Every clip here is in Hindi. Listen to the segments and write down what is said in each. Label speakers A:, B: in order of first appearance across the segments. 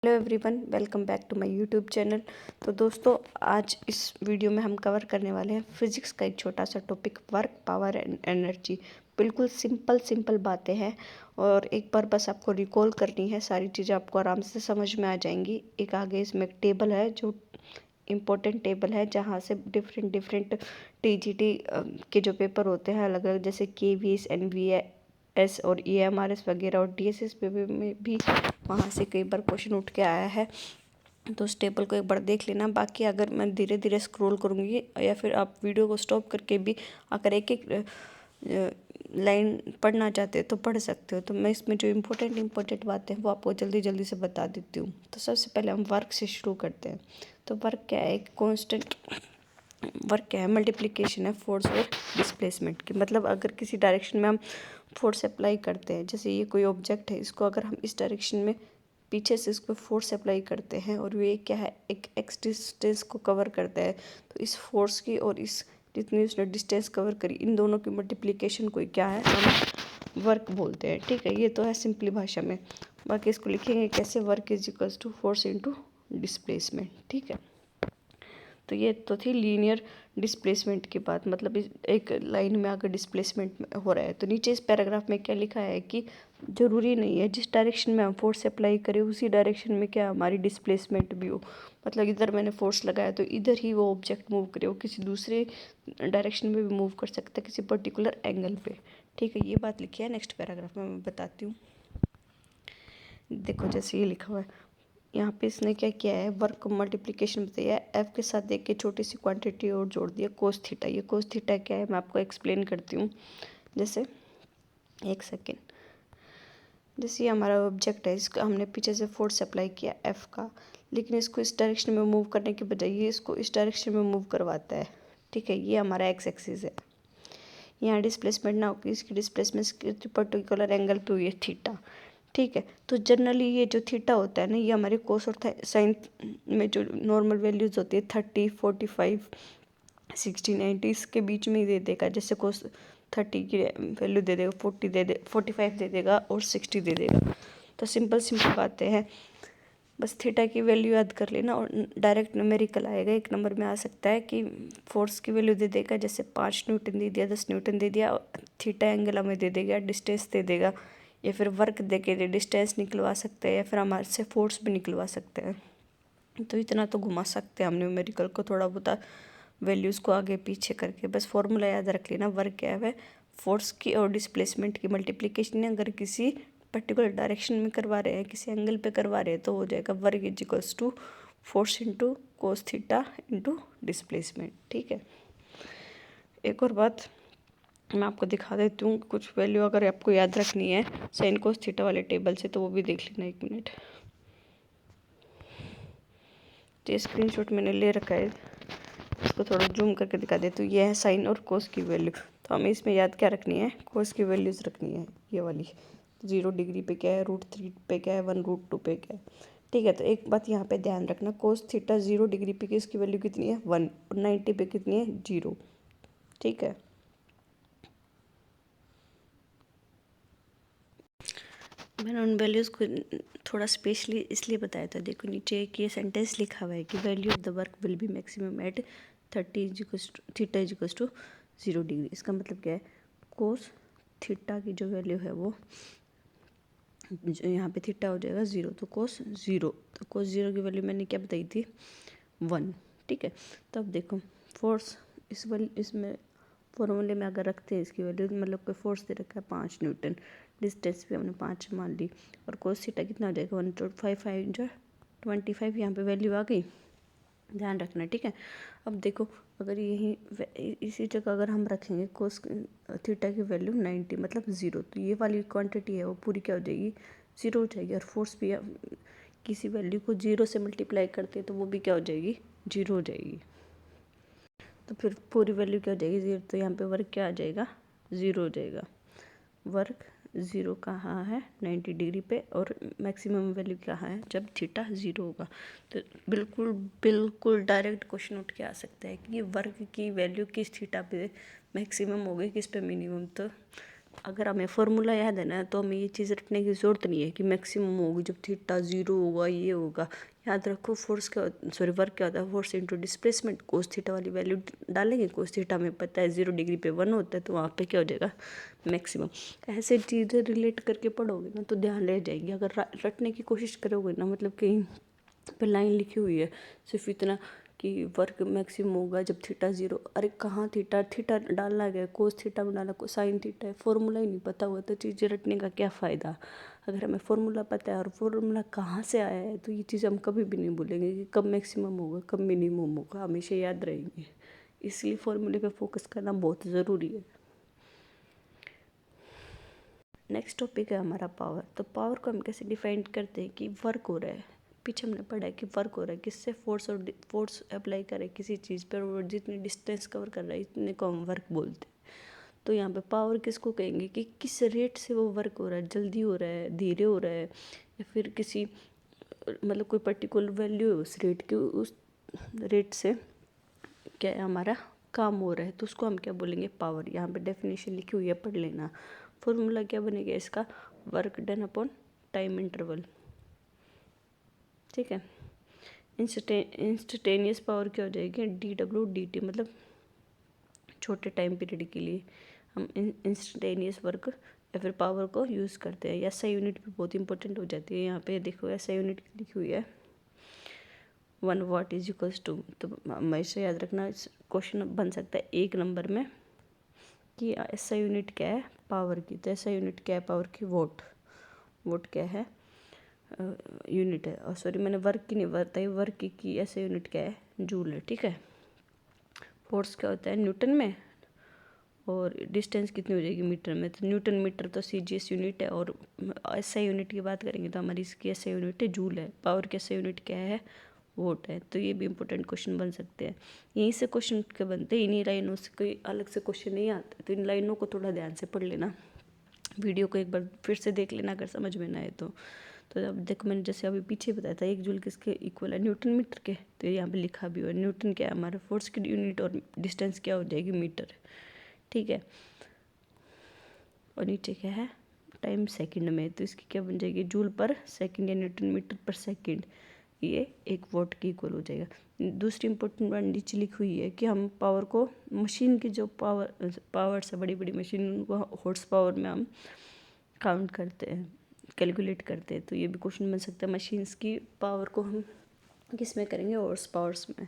A: Hello everyone, welcome back to my YouTube channel. तो दोस्तों, आज इस वीडियो में हम कवर करने वाले हैं फिजिक्स का एक छोटा सा topic, work, power and energy. बिल्कुल सिंपल बातें हैं और एक बार बस आपको रिकॉल करनी है, सारी चीज़ें आपको आराम से समझ में आ जाएंगी। एक आगे इसमें एक टेबल है जो इम्पोर्टेंट टेबल है, जहाँ से डिफरेंट टीजीटी के जो पेपर होते हैं अलग अलग, जैसे केवीएस, एनवीएस और ईएमआरएस वगैरह, और डीएसएस पे में भी वहाँ से कई बार क्वेश्चन उठ के आया है। तो उस टेबल को एक बार देख लेना। बाकी अगर मैं धीरे धीरे स्क्रॉल करूँगी या फिर आप वीडियो को स्टॉप करके भी अगर एक एक लाइन पढ़ना चाहते हो तो पढ़ सकते हो। तो मैं इसमें जो इम्पोर्टेंट बातें हैं वो आपको जल्दी से बता देती हूँ। तो सबसे पहले हम वर्क से शुरू करते हैं। तो वर्क क्या है? एक कॉन्स्टेंट वर्क क्या है? मल्टीप्लिकेशन है फोर्स और डिस्प्लेसमेंट की। मतलब अगर किसी डायरेक्शन में हम फोर्स अप्लाई करते हैं, जैसे ये कोई ऑब्जेक्ट है, इसको अगर हम इस डायरेक्शन में पीछे से इसको फोर्स अप्लाई करते हैं और ये क्या है, एक एक्स डिस्टेंस को कवर करता है, तो इस फोर्स की और इस जितनी उसने डिस्टेंस कवर करी, इन दोनों की मल्टीप्लिकेशन को क्या है, हम वर्क बोलते हैं। ठीक है, ये तो है सिंपली भाषा में। बाकी इसको लिखेंगे कैसे? Work is equals to force into displacement. ठीक है, तो ये तो थी लीनियर डिस्प्लेसमेंट की बात। मतलब एक लाइन में अगर डिस्प्लेसमेंट हो रहा है, तो नीचे इस पैराग्राफ में क्या लिखा है कि ज़रूरी नहीं है जिस डायरेक्शन में हम फोर्स अप्लाई करें उसी डायरेक्शन में क्या हमारी डिस्प्लेसमेंट भी हो। मतलब इधर मैंने फोर्स लगाया तो इधर ही वो ऑब्जेक्ट मूव करे, वो किसी दूसरे डायरेक्शन में भी मूव कर सकता है किसी पर्टिकुलर एंगल पे। ठीक है, ये बात लिखी है नेक्स्ट पैराग्राफ में, मैं बताती हूँ। देखो, जैसे ये लिखा हुआ है यहाँ पे, इसने क्या किया है, वर्क को मल्टीप्लिकेशन बताया है, एफ के साथ एक छोटी सी क्वांटिटी और जोड़ दिया, कोस थीटा। ये कोस थीटा क्या है मैं आपको एक्सप्लेन करती हूँ। जैसे एक सेकेंड, जैसे ये हमारा ऑब्जेक्ट है, इसका हमने पीछे से फोर्स अप्लाई किया एफ का, लेकिन इसको इस डायरेक्शन में मूव करने के बजाय ये इसको इस डायरेक्शन में मूव करवाता है। ठीक है, ये हमारा एक्स एक्सिस है। यहाँ डिस्प्लेसमेंट ना होगी, इसकी डिस्प्लेसमेंट पर्टिकुलर एंगल पे हुई है थीटा। ठीक है, तो जनरली ये जो थीटा होता है ना, ये हमारे कोस और साइन में जो नॉर्मल वैल्यूज़ होती है 30, 45, 60, 90 इसके बीच में ही दे देगा। जैसे कोस 30 की वैल्यू दे देगा, 40 दे दे 45 दे देगा और 60 दे देगा। तो सिंपल बातें हैं, बस थीटा की वैल्यू याद कर लेना और डायरेक्ट न्यूमेरिकल आएगा। एक नंबर में आ सकता है कि फोर्स की वैल्यू दे देगा, जैसे 5 न्यूटन दे दिया, 10 न्यूटन दे दिया, थीटा एंगल हमें दे देगा, डिस्टेंस दे देगा, या फिर वर्क दे के डिस्टेंस निकलवा सकते हैं, या फिर हमारे से फोर्स भी निकलवा सकते हैं। तो इतना तो घुमा सकते हैं हम न्यूमेरिकल को, थोड़ा बहुत वैल्यूज़ को आगे पीछे करके। बस फॉर्मूला याद रख लेना, वर्क क्या है, फोर्स की और डिस्प्लेसमेंट की मल्टीप्लिकेशन है। अगर किसी पर्टिकुलर डायरेक्शन में करवा रहे हैं, किसी एंगल पे करवा रहे हैं, तो हो जाएगा work is equals to force into cos theta into displacement. ठीक है, एक और बात मैं आपको दिखा देती हूँ, कुछ वैल्यू अगर आपको याद रखनी है साइन कोस थीटा वाले टेबल से, तो वो भी देख लेना। एक मिनट, तो स्क्रीनशॉट मैंने ले रखा है, इसको थोड़ा जूम करके दिखा देती हूँ। ये है साइन और कोस की वैल्यू। तो हमें इसमें याद क्या रखनी है? कोस की वैल्यूज़ रखनी है, ये वाली। 0 डिग्री पे क्या है, √3 पे क्या है, 1√2 पे क्या है। ठीक है, तो एक बात यहाँ पे ध्यान रखना, कोस थीटा 0 डिग्री पे इसकी वैल्यू कितनी है? 1, और 90 पे कितनी है? 0। ठीक है, मैंने उन वैल्यूज़ को थोड़ा स्पेशली इसलिए बताया था। देखो नीचे एक ये सेंटेंस लिखा हुआ है कि value of the work will be maximum at 30 theta is equals to 0 degree. इसका मतलब क्या है? कोस थीटा की जो वैल्यू है वो जो यहाँ पे थीटा हो जाएगा 0, तो कोस 0, तो कोस 0 की वैल्यू मैंने क्या बताई थी? 1। ठीक है, तो अब देखो फोर्स इसमें फॉर्मूले में अगर रखते हैं इसकी वैल्यू, मतलब कोई फोर्स दे रखा है 5 न्यूटन, डिस्टेंस भी हमने 5 मान ली, और कोस थीटा कितना हो जाएगा? 1/5 25, यहाँ पे वैल्यू आ गई, ध्यान रखना। ठीक है, अब देखो अगर यही इसी जगह अगर हम रखेंगे कोस थीटा की वैल्यू 90 मतलब 0, तो ये वाली क्वांटिटी है वो पूरी क्या हो जाएगी? 0 हो जाएगी। और फोर्स भी किसी वैल्यू को 0 से मल्टीप्लाई करते हैं तो वो भी क्या हो जाएगी? 0 हो जाएगी। तो फिर पूरी वैल्यू क्या हो जाएगी? 0। तो यहाँ पे वर्क क्या आ जाएगा? 0 हो जाएगा। वर्क 0 कहाँ है? 90 डिग्री पे, और मैक्सिमम वैल्यू कहाँ है? जब थीटा 0 होगा। तो बिल्कुल डायरेक्ट क्वेश्चन उठ के आ सकता है कि ये वर्क की वैल्यू किस थीटा पे मैक्सिमम होगी, किस पे मिनिमम। तो अगर हमें फार्मूला याद है ना तो हमें ये चीज़ रटने की ज़रूरत नहीं है कि मैक्सिमम होगी जब थीटा 0 होगा ये होगा। याद रखो फोर्स क्या, सॉरी वर्क क्या होता है, force into displacement. Cos theta वाली वैल्यू डालेंगे, कोस थीटा में पता है 0 डिग्री पे 1 होता है, तो वहाँ पे क्या हो जाएगा मैक्सिमम। ऐसे चीज़ें रिलेट करके पढ़ोगे ना तो ध्यान रह जाएगी। अगर रटने की कोशिश करोगे ना, मतलब कहीं पे लाइन लिखी हुई है सिर्फ इतना कि वर्क मैक्सिमम होगा जब थीटा 0, अरे कहाँ थीटा, थीटा डालना गया, कोस थीटा में डाला, साइन थीटा है, फॉर्मूला ही नहीं पता हुआ तो चीज़ें रटने का क्या फ़ायदा। अगर हमें फॉर्मूला पता है और फॉर्मूला कहाँ से आया है तो ये चीज़ हम कभी भी नहीं भूलेंगे कि कब मैक्सिमम होगा कब मिनिमम होगा, हमेशा याद रहेंगे। इसलिए फॉर्मूले पे फोकस करना बहुत ज़रूरी है। नेक्स्ट टॉपिक है हमारा पावर। तो पावर को हम कैसे डिफाइन करते हैं कि वर्क हो रहा है, पीछे हमने पढ़ा है कि वर्क हो रहा है किससे, फोर्स, और फोर्स अप्लाई करे किसी चीज़ पर और जितनी डिस्टेंस कवर कर रहा है इतने को हम वर्क बोलते हैं। तो यहाँ पे पावर किसको कहेंगे कि किस रेट से वो वर्क हो रहा है, जल्दी हो रहा है, धीरे हो रहा है, या फिर किसी मतलब कोई पर्टिकुलर वैल्यू है उस रेट की, उस रेट से क्या है हमारा काम हो रहा है, तो उसको हम क्या बोलेंगे पावर। यहाँ पे डेफिनेशन लिखी हुई है, पढ़ लेना। फॉर्मूला क्या बनेगा इसका, work done upon time interval. ठीक है। इंस्टेंटेनियस पावर क्या हो जाएगी, dW/dt, मतलब छोटे टाइम पीरियड के लिए हम इंस्टेंटेनियस वर्क या फिर पावर को यूज़ करते हैं। एसआई यूनिट भी बहुत इंपॉर्टेंट हो जाती है। यहाँ पे देखो एसआई यूनिट लिखी हुई है 1 वाट इज इक्वल्स टू, तो हमेशा याद रखना क्वेश्चन बन सकता है 1 नंबर में कि एसआई यूनिट क्या है पावर की। तो एसआई यूनिट क्या है पावर की, वोट। वोट क्या है यूनिट है, और सॉरी मैंने वर्क की नहीं बताई, वर्क की एसआई यूनिट क्या है जूल है। ठीक है। फोर्स क्या होता है न्यूटन में, और डिस्टेंस कितनी हो जाएगी मीटर में, तो न्यूटन मीटर तो सीजीएस यूनिट है। और एसआई यूनिट की बात करेंगे तो हमारी इसकी एसआई यूनिट है जूल है। पावर की एसआई यूनिट क्या है वोट है। तो ये भी इंपॉर्टेंट क्वेश्चन बन सकते हैं। यहीं से क्वेश्चन के बनते हैं, इन्हीं लाइनों से, कोई अलग से क्वेश्चन नहीं आते। तो इन लाइनों को थोड़ा ध्यान से पढ़ लेना, वीडियो को एक बार फिर से देख लेना अगर समझ में ना आए तो। अब देखो मैंने जैसे अभी पीछे बताया था 1 जूल किसके इक्वल है, न्यूटन मीटर के। तो यहाँ पे लिखा भी हुआ है न्यूटन क्या है हमारा फोर्स की यूनिट, और डिस्टेंस क्या हो जाएगी मीटर। ठीक है। और नीचे क्या है टाइम सेकंड में, तो इसकी क्या बन जाएगी जूल पर सेकंड या न्यूटन मीटर पर सेकंड, ये 1 वोट की इक्वल हो जाएगा। दूसरी इंपॉर्टेंट बात नीचे लिखी हुई है कि हम पावर को मशीन की जो पावर से बड़ी बड़ी मशीन उनको हॉर्स पावर में हम काउंट करते हैं, कैलकुलेट करते हैं। तो ये भी क्वेश्चन बन सकता है मशीन्स की पावर को हम किस में करेंगे हॉर्स पावर्स में।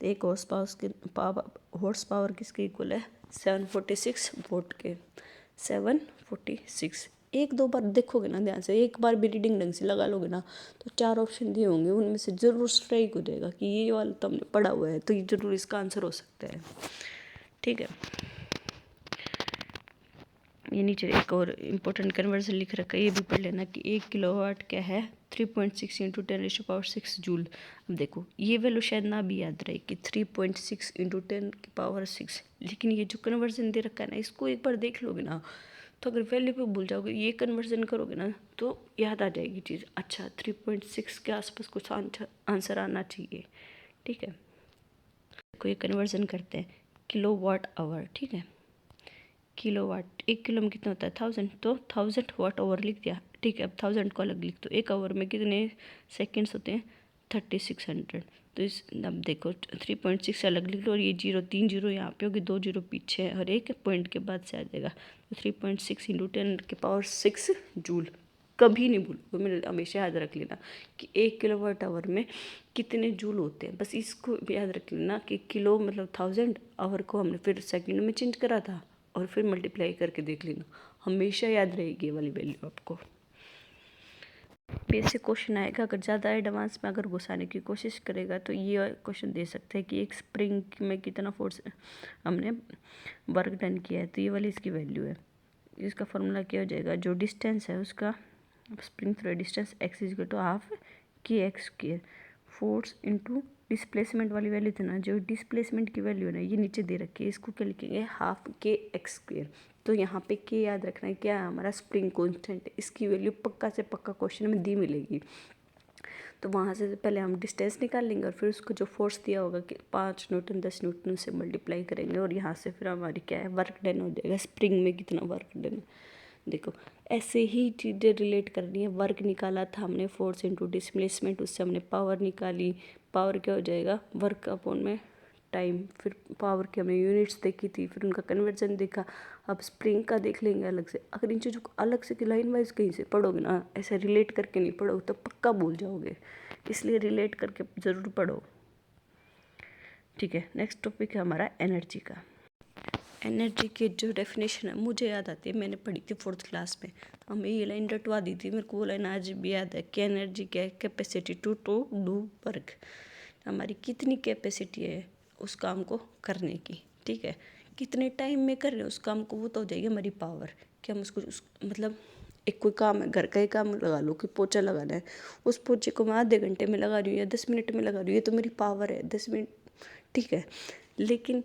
A: तो एक हॉर्स पावर किसके इक्वल है 746 वोट के, 746। एक दो बार देखोगे ना ध्यान से, एक बार भी रीडिंग ढंग से लगा लोगे ना तो 4 ऑप्शन दिए होंगे उनमें से ज़रूर स्ट्राइक हो जाएगा कि ये वाला तो हमने पढ़ा हुआ है, तो ये ज़रूर इसका आंसर हो सकता है। ठीक है। ये नीचे एक और इम्पोर्टेंट कन्वर्जन लिख रखा है, ये भी पढ़ लेना कि 1 किलोवाट क्या है 3.6 इंटू 10⁻6 जूल। अब देखो ये वैल्यू शायद ना भी याद रहे कि 3.6 इंटू 10⁻6, लेकिन ये जो कन्वर्जन दे रखा है ना इसको एक बार देख लोगे ना तो अगर वैल्यू पे भूल जाओगे ये कन्वर्जन करोगे ना तो याद आ जाएगी चीज़। अच्छा 3.6 के आसपास कुछ आंसर आना चाहिए। ठीक है। देखो ये कन्वर्जन करते हैं किलो वाट आवर। ठीक है। किलो वाट 1 किलो में कितना होता है 1000, तो 1000 वाट आवर लिख दिया। ठीक है। अब 1000 को अलग लिख दो, 1 आवर में कितने सेकेंड्स होते हैं 3600। तो इस अब देखो 3.6 अलग लिख लो, और ये 3 जीरो यहाँ पे होगी, 2 जीरो पीछे है, और एक पॉइंट के बाद से आ जाएगा। तो 3.6 इंटू 10⁻6 जूल। कभी नहीं भूलो, मैंने हमेशा याद रख लेना कि 1 किलोवाट आवर में कितने जूल होते हैं। बस इसको याद रख लेना कि किलो मतलब 1000, आवर को हमने फिर सेकंड में चेंज करा था, और फिर मल्टीप्लाई करके देख लेना, हमेशा याद रहेगी ये वाली वैल्यू आपको। बेसिक क्वेश्चन आएगा, अगर ज़्यादा एडवांस में अगर घुसाने की कोशिश करेगा तो ये क्वेश्चन दे सकते हैं कि एक स्प्रिंग में कितना फोर्स हमने वर्क डन किया है, तो ये वाली इसकी वैल्यू है। इसका फॉर्मूला क्या हो जाएगा, जो डिस्टेंस है उसका spring through distance x is equal to half kx², force into displacement वाली वैल्यू थी ना, जो डिस्प्लेसमेंट की वैल्यू है ना ये नीचे दे रखी है, इसको क्या लिखेंगे हाफ kx²। तो यहाँ पे के याद रखना है क्या है हमारा स्प्रिंग कांस्टेंट, इसकी वैल्यू पक्का से पक्का क्वेश्चन में दी मिलेगी। तो वहाँ से पहले हम डिस्टेंस निकाल लेंगे, और फिर उसको जो फोर्स दिया होगा कि 5 न्यूटन 10 न्यूटन से मल्टीप्लाई करेंगे, और यहाँ से फिर हमारी क्या है वर्क डन हो जाएगा, स्प्रिंग में कितना वर्क डन। देखो ऐसे ही चीज़ें रिलेट करनी है। वर्क निकाला था हमने, फोर्स इंटू डिस्प्लेसमेंट, उससे हमने पावर निकाली। पावर क्या हो जाएगा, वर्क अपॉन में टाइम। फिर पावर की हमने यूनिट्स देखी थी, फिर उनका कन्वर्जन देखा। अब स्प्रिंग का देख लेंगे अलग से। अगर इन चीज़ों को अलग से कि लाइन वाइज कहीं से पढ़ोगे ना, ऐसे रिलेट करके नहीं पढ़ोगे तो पक्का भूल जाओगे, इसलिए रिलेट करके ज़रूर पढ़ो। ठीक है, नेक्स्ट टॉपिक है हमारा एनर्जी का। एनर्जी की जो डेफिनेशन है मुझे याद आती है, मैंने पढ़ी थी 4th क्लास में, हमें ये लाइन रटवा दी थी। मेरे को वो लाइन आज भी याद है कि एनर्जी क्या है, कैपेसिटी टू डू वर्क। हमारी कितनी कैपेसिटी है उस काम को करने की, ठीक है, कितने टाइम में कर रहे हैं उस काम को, वो तो हो जाएगी हमारी पावर। कि हम उसको मतलब एक कोई काम है, घर का ही काम लगा लो कि पोछा लगाना है, उस पोछे को मैं आधे घंटे में लगा रही हूँ या 10 मिनट में लगा रही हूँ, ये तो मेरी पावर है 10 मिनट, ठीक है। लेकिन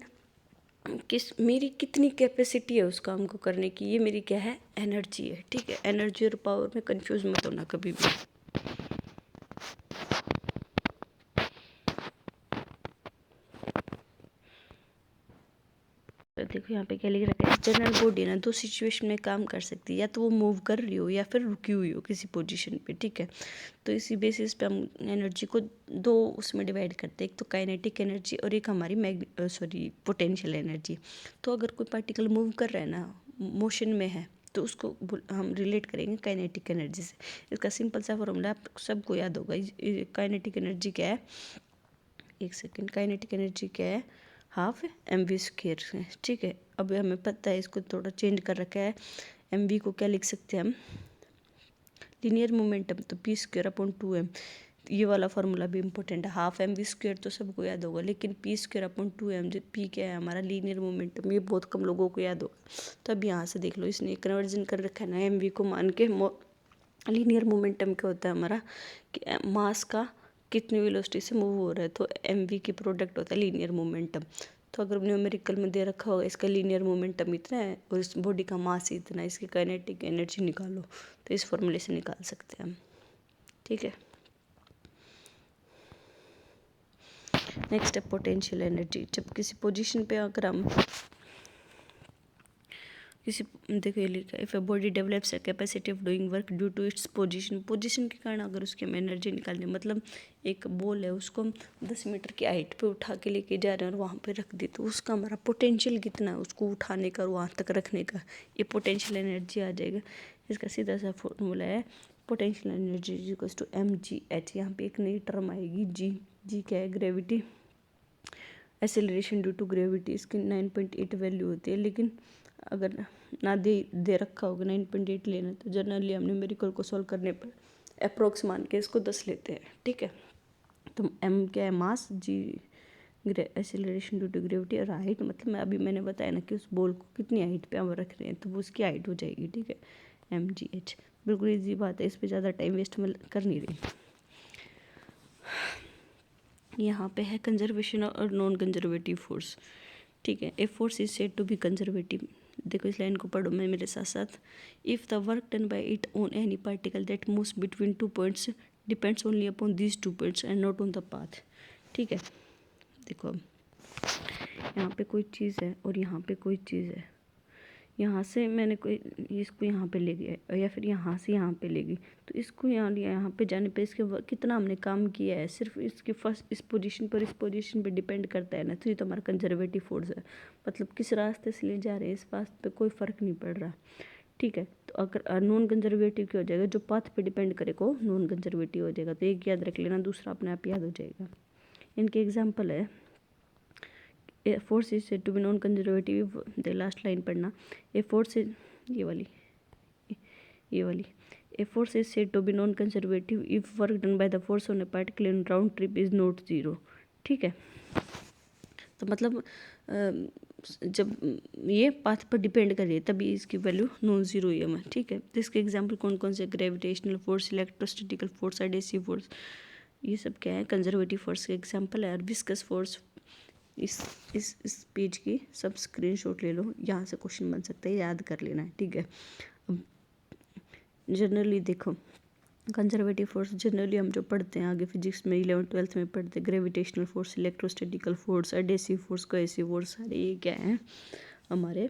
A: मेरी कितनी कैपेसिटी है उस काम को करने की, ये मेरी क्या है, एनर्जी है, ठीक है। एनर्जी और पावर में कंफ्यूज मत होना कभी भी। तो देखो यहाँ पे क्या लिख रखा है, जनरल बॉडी ना 2 सिचुएशन में काम कर सकती है, या तो वो मूव कर रही हो या फिर रुकी हुई हो किसी पोजीशन पे, ठीक है। तो इसी बेसिस पे हम एनर्जी को 2 उसमें डिवाइड करते हैं, एक तो काइनेटिक एनर्जी और एक हमारी पोटेंशियल एनर्जी। तो अगर कोई पार्टिकल मूव कर रहा है ना, मोशन में है, तो उसको हम रिलेट करेंगे काइनेटिक एनर्जी से। इसका सिंपल सा फॉर्मूला आप सबको याद होगा। काइनेटिक एनर्जी क्या है, एक सेकेंड, काइनेटिक एनर्जी क्या है, हाफ mv², ठीक है। अब हमें पता है, इसको थोड़ा चेंज कर रखा है। mv को क्या लिख सकते हैं हम, लीनियर मोमेंटम, तो p²/2m। ये वाला फार्मूला भी इंपॉर्टेंट है। हाफ mv² तो सबको याद होगा, लेकिन p²/2m, जो p क्या है हमारा लीनियर मोमेंटम, ये बहुत कम लोगों को याद होगा। तो अब यहाँ से देख लो, इसने कन्वर्जन कर रखा है ना mv को मान के। लीनियर मोमेंटम क्या होता है हमारा, कि मास का कितनी वेलोसिटी से मूव हो रहा है, तो mv की प्रोडक्ट होता है लीनियर मोमेंटम। तो अगर न्यूमेरिकल में दे रखा होगा इसका लीनियर मोमेंटम इतना है और इस बॉडी का मास इतना है, इसकी काइनेटिक एनर्जी निकालो, तो इस फॉर्मूले से निकाल सकते हैं हम, ठीक है। नेक्स्ट है पोटेंशियल एनर्जी। जब किसी पोजीशन पे अगर हम देखो ये लिखा है, if a body develops a capacity of doing work due to its position के कारण अगर उसकी हम एनर्जी निकालने, मतलब एक बॉल है उसको हम 10 मीटर की हाइट पे उठा के लेके जा रहे हैं और वहाँ पे रख दी, तो उसका हमारा पोटेंशियल कितना है उसको उठाने का और वहाँ तक रखने का, ये पोटेंशियल एनर्जी आ जाएगा। इसका सीधा सा फॉर्मूला है, potential energy equals to mgh। यहाँ पे एक नई टर्म आएगी, जी क्या है, gravity, acceleration due to gravity. इसकी 9.8 वैल्यू होती है, लेकिन अगर ना दे रखा होगा 9.8 लेना, तो जनरली हम न्यूमेरिकल को सॉल्व करने पर अप्रोक्स मान के इसको 10 लेते हैं, ठीक है। तो m क्या है, मास, जी एक्सेलरेशन ड्यू टू ग्रेविटी, और हाइट मतलब मैंने बताया ना कि उस बॉल को कितनी हाइट पे हम रख रहे हैं, तो वो उसकी हाइट हो जाएगी, ठीक है, mgh। बिल्कुल ईजी बात है, इस पर ज़्यादा टाइम वेस्ट मैं कर नहीं रही। यहाँ पे है कंजर्वेशन और नॉन कंजर्वेटिव फोर्स, ठीक है। A force is said to be conservative. देखो इस लाइन को पढ़ो मैं मेरे साथ साथ। If the work done by it on any particle that moves between 2 points depends only upon these 2 points and not on the path, ठीक है। देखो अब यहाँ पे कोई चीज़ है और यहाँ पे कोई चीज़ है, यहाँ से मैंने कोई इसको यहाँ पे ले गया या फिर यहाँ से यहाँ पे ले गई, तो इसको यहाँ लिया, यहाँ पे जाने पे इसके कितना हमने काम किया है, सिर्फ इसके फर्स्ट इस पोजीशन पर, इस पोजीशन पे डिपेंड करता है ना, तो ये तो हमारा कंजर्वेटिव फोर्स है। मतलब किस रास्ते से ले जा रहे हैं इस बात पे कोई फ़र्क नहीं पड़ रहा, ठीक है। तो अगर नॉन कंजर्वेटिव क्या हो जाएगा, जो पाथ पे डिपेंड करे को नॉन कंजर्वेटिव हो जाएगा। तो एक याद रख लेना, दूसरा अपने आप याद हो जाएगा। इनके एग्जाम्पल है, a force is said to be non conservative, the last line पढ़ना। ए फोर्स इज ये वाली a force is said to be non conservative if work done by the force on a particle in round trip is not zero, ठीक है। तो मतलब जब ये पाथ पर डिपेंड कर रही है तभी इसकी वैल्यू नॉन जीरो ही है, ठीक है। तो इसके एग्जाम्पल कौन कौन से, gravitational force, electrostatical force, adhesive force, ये सब क्या है, कंजर्वेटिव फोर्स के एग्जाम्पल है। और विस्कस फोर्स, इस पेज की सब स्क्रीनशॉट ले लो, यहाँ से क्वेश्चन बन सकता है, याद कर लेना है, ठीक है। अब जनरली देखो कंजर्वेटिव फोर्स जनरली हम जो पढ़ते हैं आगे फिजिक्स में 11th 12th में पढ़ते हैं, gravitational force, electrostatical force, adhesive force, cohesive force, सारे ये क्या है हमारे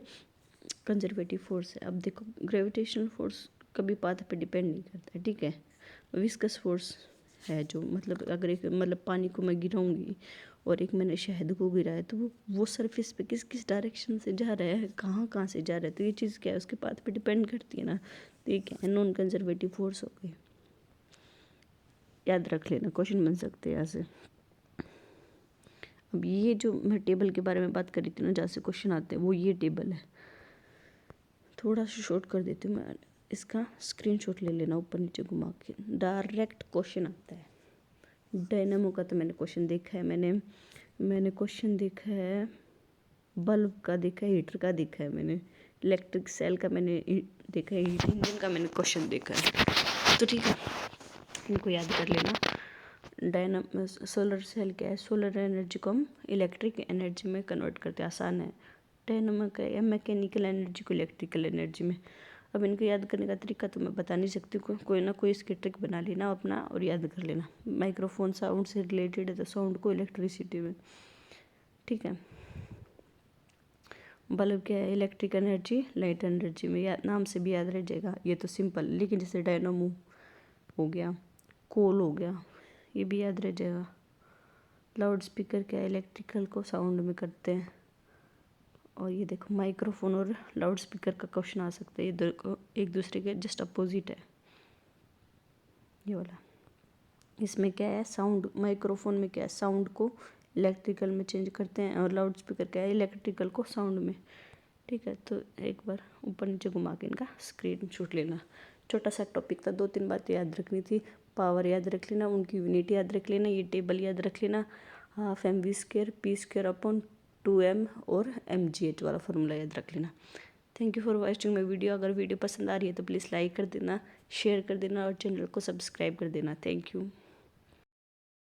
A: कंजर्वेटिव फोर्स है। अब देखो ग्रेविटेशनल फोर्स कभी पाथ पे डिपेंड नहीं करता है, ठीक है। विस्कस फोर्स है जो मतलब अगर एक मतलब पानी को मैं गिराऊंगी और एक मैंने शहद को गिरा है तो वो सरफेस पे किस किस डायरेक्शन से जा रहा है, कहाँ कहाँ से जा रहा है, तो ये चीज़ क्या है उसके पाथ पे डिपेंड करती है ना। तो ये क्या है, नॉन कंजर्वेटिव फोर्स हो गई। याद रख लेना, क्वेश्चन बन सकते हैं यहाँ से। अब ये जो मैं टेबल के बारे में बात करी थी ना जहाँ से क्वेश्चन आते हैं, वो ये टेबल है। थोड़ा सा शॉर्ट कर देती हूँ मैं, इसका स्क्रीनशॉट ले लेना ऊपर नीचे घुमा के, डायरेक्ट क्वेश्चन आता है। डायनामो का तो मैंने क्वेश्चन देखा है, मैंने क्वेश्चन देखा है, बल्ब का देखा है, हीटर का देखा है मैंने, इलेक्ट्रिक सेल का मैंने देखा है, हीट इंजन का मैंने क्वेश्चन देखा है। तो ठीक है, इनको याद कर लेना। सोलर सेल क्या है, सोलर एनर्जी को हम इलेक्ट्रिक एनर्जी में कन्वर्ट करते हैं, आसान है। डायनामो का है मैकेनिकल एनर्जी को इलेक्ट्रिकल एनर्जी में। अब इनको याद करने का तरीका तो मैं बता नहीं सकती, कोई ना कोई इसकी ट्रिक बना लेना अपना और याद कर लेना। माइक्रोफोन साउंड से रिलेटेड है तो साउंड को इलेक्ट्रिसिटी में, ठीक है। बल्ब क्या है, इलेक्ट्रिक एनर्जी लाइट एनर्जी में, नाम से भी याद रह जाएगा, ये तो सिंपल। लेकिन जैसे डायनामो हो गया, कोल हो गया, ये भी याद रह जाएगा। लाउड स्पीकर क्या है, इलेक्ट्रिकल को साउंड में करते हैं। और ये देखो माइक्रोफोन और लाउड स्पीकर का क्वेश्चन आ सकता है, ये एक दूसरे के जस्ट अपोजिट है ये वाला। इसमें क्या है, साउंड, माइक्रोफोन में क्या है, साउंड को इलेक्ट्रिकल में चेंज करते हैं, और लाउड स्पीकर क्या है, इलेक्ट्रिकल को साउंड में, ठीक है। तो एक बार ऊपर नीचे घुमा के इनका स्क्रीनशॉट लेना। छोटा सा टॉपिक था, 2-3 बातें याद रखनी थी। पावर याद रख लेना, उनकी यूनिट याद रख लेना, ये टेबल याद रख लेना, half mv² p² upon 2m और mgh वाला फॉर्मूला याद रख लेना। Thank you for watching my video. अगर वीडियो पसंद आ रही है तो प्लीज़ लाइक कर देना, शेयर कर देना और चैनल को सब्सक्राइब कर देना। Thank you.